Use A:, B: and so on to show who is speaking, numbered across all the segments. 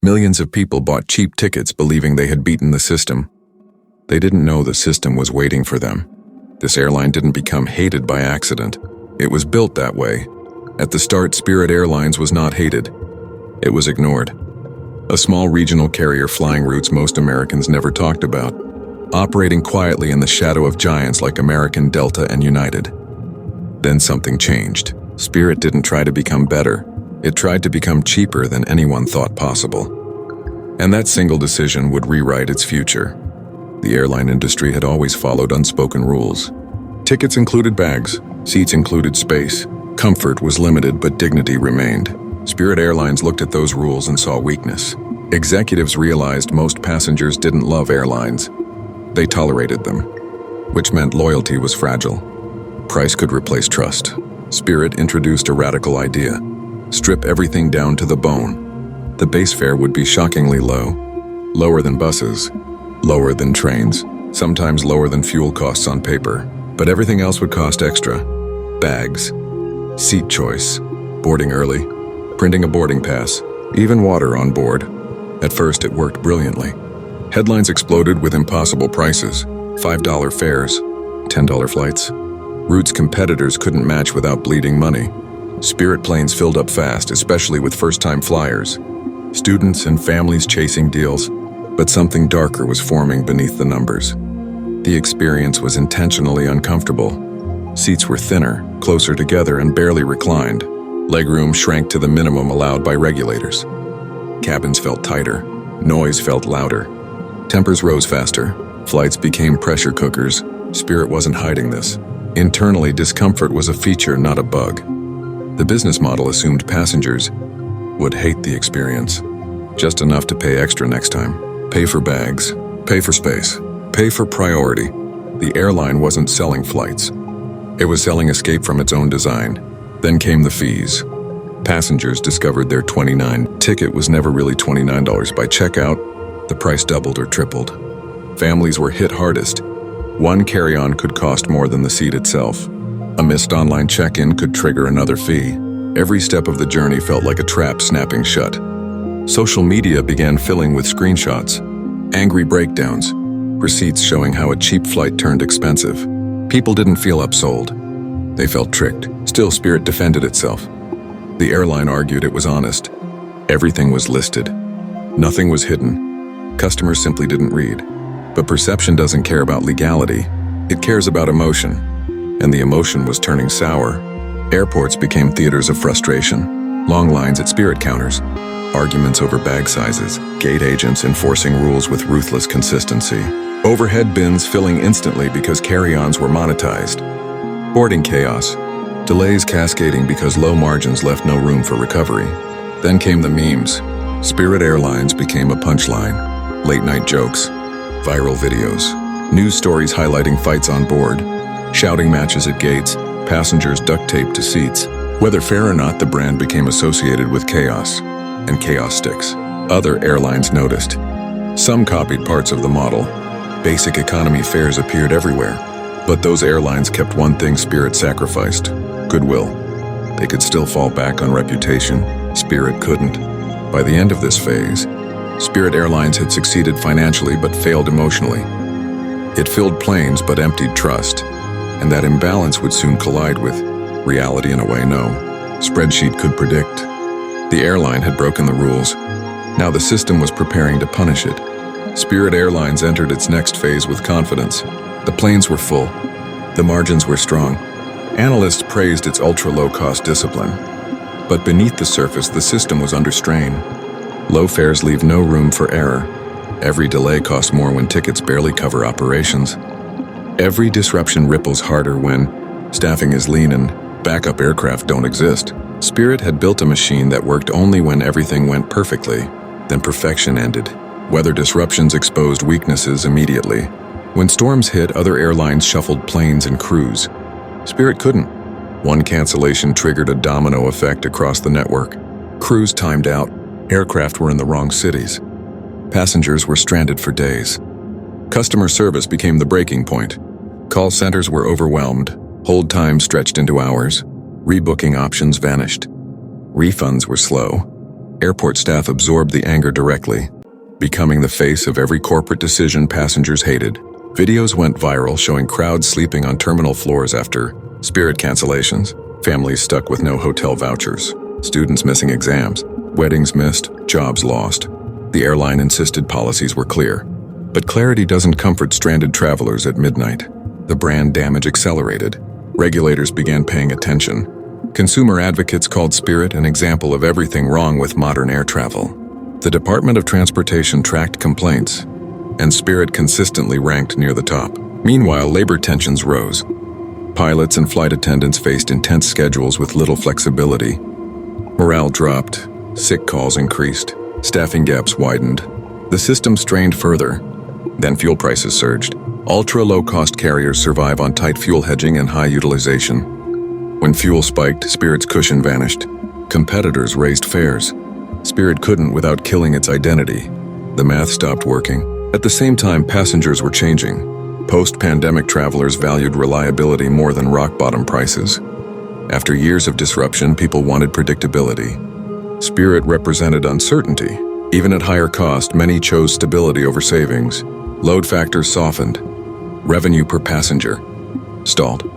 A: Millions of people bought cheap tickets believing they had beaten the system. They didn't know the system was waiting for them. This airline didn't become hated by accident. It was built that way. At the start, Spirit Airlines was not hated. It was ignored. A small regional carrier flying routes most Americans never talked about, operating quietly in the shadow of giants like American, Delta, and United. Then something changed. Spirit didn't try to become better. It tried to become cheaper than anyone thought possible. And that single decision would rewrite its future. The airline industry had always followed unspoken rules. Tickets included bags, seats included space. Comfort was limited, but dignity remained. Spirit Airlines looked at those rules and saw weakness. Executives realized most passengers didn't love airlines. They tolerated them, which meant loyalty was fragile. Price could replace trust. Spirit introduced a radical idea. Strip everything down to the bone. The base fare would be shockingly low. Lower than buses. Lower than trains. Sometimes lower than fuel costs on paper. But everything else would cost extra. Bags. Seat choice. Boarding early. Printing a boarding pass. Even water on board. At first, it worked brilliantly. Headlines exploded with impossible prices. $5 fares. $10 flights. Routes competitors couldn't match without bleeding money. Spirit planes filled up fast, especially with first-time flyers. Students and families chasing deals. But something darker was forming beneath the numbers. The experience was intentionally uncomfortable. Seats were thinner, closer together, and barely reclined. Legroom shrank to the minimum allowed by regulators. Cabins felt tighter. Noise felt louder. Tempers rose faster. Flights became pressure cookers. Spirit wasn't hiding this. Internally, discomfort was a feature, not a bug. The business model assumed passengers would hate the experience. Just enough to pay extra next time. Pay for bags. Pay for space. Pay for priority. The airline wasn't selling flights. It was selling escape from its own design. Then came the fees. Passengers discovered their $29 ticket was never really $29 by checkout. The price doubled or tripled. Families were hit hardest. One carry-on could cost more than the seat itself. A missed online check-in could trigger another fee. Every step of the journey felt like a trap snapping shut. Social media began filling with screenshots, angry breakdowns, receipts showing how a cheap flight turned expensive. People didn't feel upsold. They felt tricked. Still, Spirit defended itself. The airline argued it was honest. Everything was listed. Nothing was hidden. Customers simply didn't read. But perception doesn't care about legality. It cares about emotion. And the emotion was turning sour. Airports became theaters of frustration. Long lines at Spirit counters. Arguments over bag sizes. Gate agents enforcing rules with ruthless consistency. Overhead bins filling instantly because carry-ons were monetized. Boarding chaos. Delays cascading because low margins left no room for recovery. Then came the memes. Spirit Airlines became a punchline. Late-night jokes. Viral videos. News stories highlighting fights on board. Shouting matches at gates. Passengers duct taped to seats. Whether fair or not, the brand became associated with chaos. And chaos sticks. Other airlines noticed. Some copied parts of the model. Basic economy fares appeared everywhere. But those airlines kept one thing Spirit sacrificed: goodwill. They could still fall back on reputation. Spirit couldn't. By the end of this phase, Spirit Airlines had succeeded financially but failed emotionally. It filled planes but emptied trust. And that imbalance would soon collide with reality in a way no spreadsheet could predict. The airline had broken the rules. Now the system was preparing to punish it. Spirit Airlines entered its next phase with confidence. The planes were full. The margins were strong. Analysts praised its ultra-low-cost discipline. But beneath the surface, the system was under strain. Low fares leave no room for error. Every delay costs more when tickets barely cover operations. Every disruption ripples harder when staffing is lean and backup aircraft don't exist. Spirit had built a machine that worked only when everything went perfectly. Then perfection ended. Weather disruptions exposed weaknesses immediately. When storms hit, other airlines shuffled planes and crews. Spirit couldn't. One cancellation triggered a domino effect across the network. Crews timed out. Aircraft were in the wrong cities. Passengers were stranded for days. Customer service became the breaking point. Call centers were overwhelmed. Hold times stretched into hours. Rebooking options vanished. Refunds were slow. Airport staff absorbed the anger directly, becoming the face of every corporate decision passengers hated. Videos went viral showing crowds sleeping on terminal floors after Spirit cancellations, families stuck with no hotel vouchers, students missing exams, weddings missed, jobs lost. The airline insisted policies were clear. But clarity doesn't comfort stranded travelers at midnight. The brand damage accelerated. Regulators began paying attention. Consumer advocates called Spirit an example of everything wrong with modern air travel. The Department of Transportation tracked complaints, and Spirit consistently ranked near the top. Meanwhile, labor tensions rose. Pilots and flight attendants faced intense schedules with little flexibility. Morale dropped, sick calls increased, staffing gaps widened. The system strained further. Then fuel prices surged. Ultra-low-cost carriers survive on tight fuel hedging and high utilization. When fuel spiked, Spirit's cushion vanished. Competitors raised fares. Spirit couldn't without killing its identity. The math stopped working. At the same time, passengers were changing. Post-pandemic travelers valued reliability more than rock-bottom prices. After years of disruption, people wanted predictability. Spirit represented uncertainty. Even at higher cost, many chose stability over savings. Load factors softened. Revenue per passenger stalled.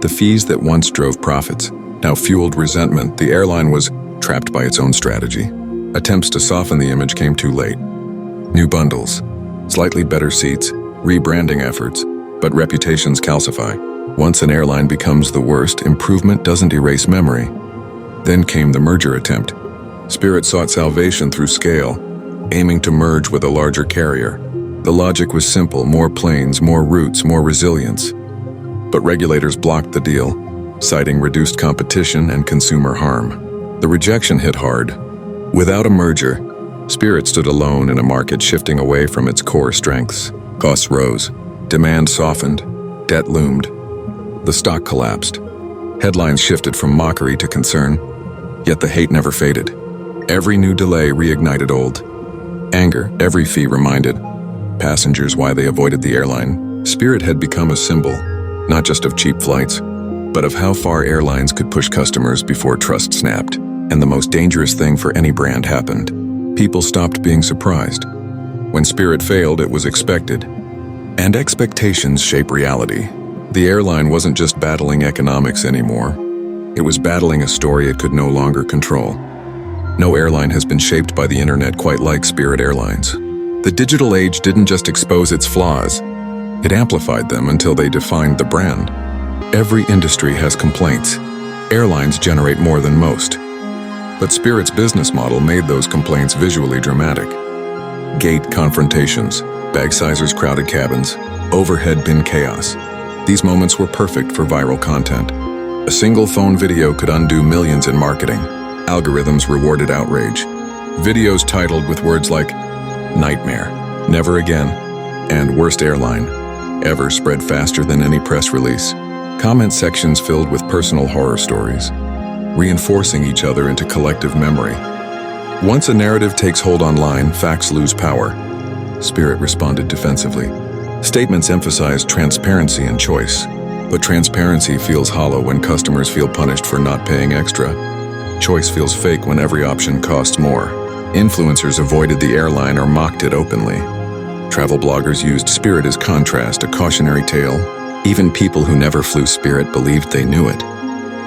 A: The fees that once drove profits now fueled resentment. The airline was trapped by its own strategy. Attempts to soften the image came too late. New bundles, slightly better seats, rebranding efforts, but reputations calcify. Once an airline becomes the worst, improvement doesn't erase memory. Then came the merger attempt. Spirit sought salvation through scale, aiming to merge with a larger carrier. The logic was simple: more planes, more routes, more resilience. But regulators blocked the deal, citing reduced competition and consumer harm. The rejection hit hard. Without a merger, Spirit stood alone in a market shifting away from its core strengths. Costs rose, demand softened, debt loomed. The stock collapsed. Headlines shifted from mockery to concern, yet the hate never faded. Every new delay reignited old anger. Every fee reminded passengers why they avoided the airline. Spirit had become a symbol, not just of cheap flights, but of how far airlines could push customers before trust snapped. And the most dangerous thing for any brand happened. People stopped being surprised. When Spirit failed, it was expected. And expectations shape reality. The airline wasn't just battling economics anymore. It was battling a story it could no longer control. No airline has been shaped by the internet quite like Spirit Airlines. The digital age didn't just expose its flaws, it amplified them until they defined the brand. Every industry has complaints. Airlines generate more than most. But Spirit's business model made those complaints visually dramatic. Gate confrontations, bag sizers, crowded cabins, overhead bin chaos. These moments were perfect for viral content. A single phone video could undo millions in marketing. Algorithms rewarded outrage. Videos titled with words like "nightmare," "never again," and "worst airline" ever spread faster than any press release. Comment sections filled with personal horror stories, reinforcing each other into collective memory. Once a narrative takes hold online, facts lose power. Spirit responded defensively. Statements emphasized transparency and choice, but transparency feels hollow when customers feel punished for not paying extra. Choice feels fake when every option costs more. Influencers avoided the airline or mocked it openly. Travel bloggers used Spirit as contrast, a cautionary tale. Even people who never flew Spirit believed they knew it.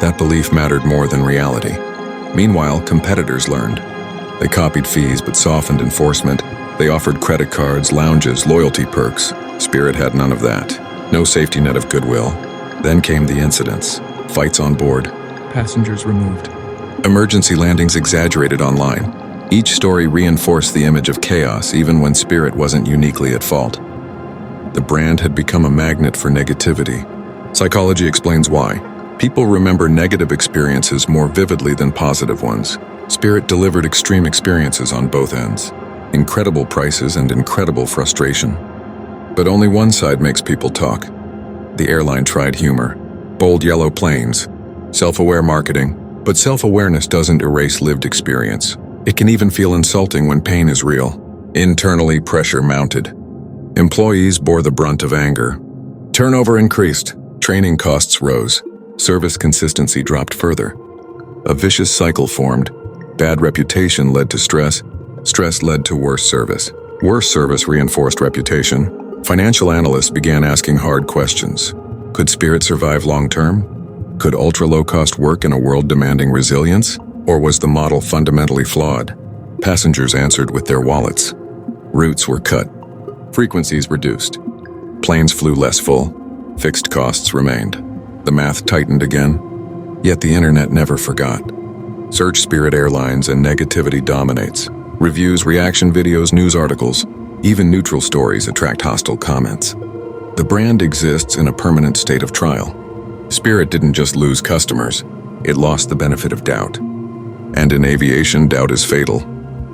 A: That belief mattered more than reality. Meanwhile, competitors learned. They copied fees but softened enforcement. They offered credit cards, lounges, loyalty perks. Spirit had none of that. No safety net of goodwill. Then came the incidents. Fights on board. Passengers removed. Emergency landings exaggerated online. Each story reinforced the image of chaos even when Spirit wasn't uniquely at fault. The brand had become a magnet for negativity. Psychology explains why. People remember negative experiences more vividly than positive ones. Spirit delivered extreme experiences on both ends. Incredible prices and incredible frustration. But only one side makes people talk. The airline tried humor, bold yellow planes, self-aware marketing, but self-awareness doesn't erase lived experience. It can even feel insulting when pain is real. Internally, pressure mounted. Employees bore the brunt of anger. Turnover increased, training costs rose, service consistency dropped further. A vicious cycle formed. Bad reputation led to stress. Stress led to worse service. Worse service reinforced reputation. Financial analysts began asking hard questions. Could Spirit survive long-term? Could ultra-low-cost work in a world demanding resilience? Or was the model fundamentally flawed? Passengers answered with their wallets. Routes were cut. Frequencies reduced. Planes flew less full. Fixed costs remained. The math tightened again. Yet the internet never forgot. Search Spirit Airlines and negativity dominates. Reviews, reaction videos, news articles, even neutral stories attract hostile comments. The brand exists in a permanent state of trial. Spirit didn't just lose customers, it lost the benefit of doubt. And in aviation, doubt is fatal.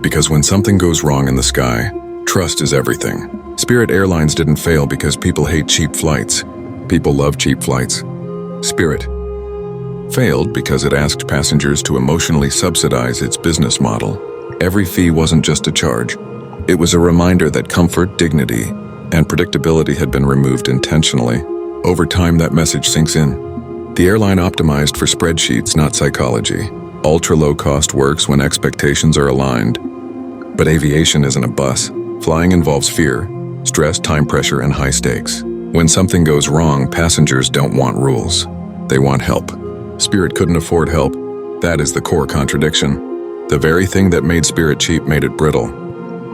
A: Because when something goes wrong in the sky, trust is everything. Spirit Airlines didn't fail because people hate cheap flights. People love cheap flights. Spirit failed because it asked passengers to emotionally subsidize its business model. Every fee wasn't just a charge. It was a reminder that comfort, dignity, and predictability had been removed intentionally. Over time, that message sinks in. The airline optimized for spreadsheets, not psychology. Ultra-low-cost works when expectations are aligned. But aviation isn't a bus. Flying involves fear, stress, time pressure, and high stakes. When something goes wrong, passengers don't want rules. They want help. Spirit couldn't afford help. That is the core contradiction. The very thing that made Spirit cheap made it brittle.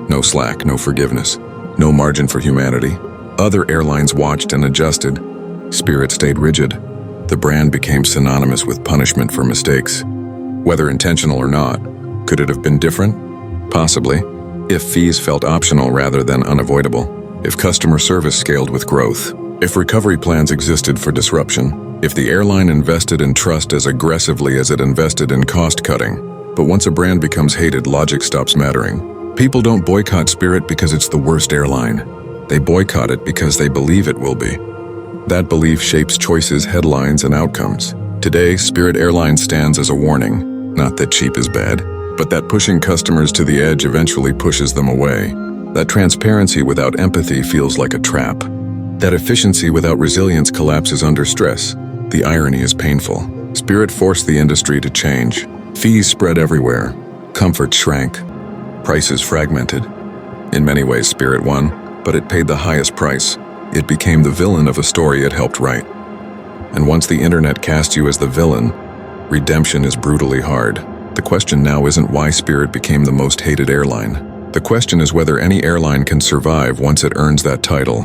A: No slack, no forgiveness, no margin for humanity. Other airlines watched and adjusted. Spirit stayed rigid. The brand became synonymous with punishment for mistakes. Whether intentional or not, could it have been different? Possibly. If fees felt optional rather than unavoidable. If customer service scaled with growth. If recovery plans existed for disruption. If the airline invested in trust as aggressively as it invested in cost-cutting. But once a brand becomes hated, logic stops mattering. People don't boycott Spirit because it's the worst airline. They boycott it because they believe it will be. That belief shapes choices, headlines, and outcomes. Today, Spirit Airlines stands as a warning. Not that cheap is bad, but that pushing customers to the edge eventually pushes them away. That transparency without empathy feels like a trap. That efficiency without resilience collapses under stress. The irony is painful. Spirit forced the industry to change. Fees spread everywhere. Comfort shrank. Prices fragmented. In many ways, Spirit won, but it paid the highest price. It became the villain of a story it helped write. And once the internet cast you as the villain, redemption is brutally hard. The question now isn't why Spirit became the most hated airline. The question is whether any airline can survive once it earns that title.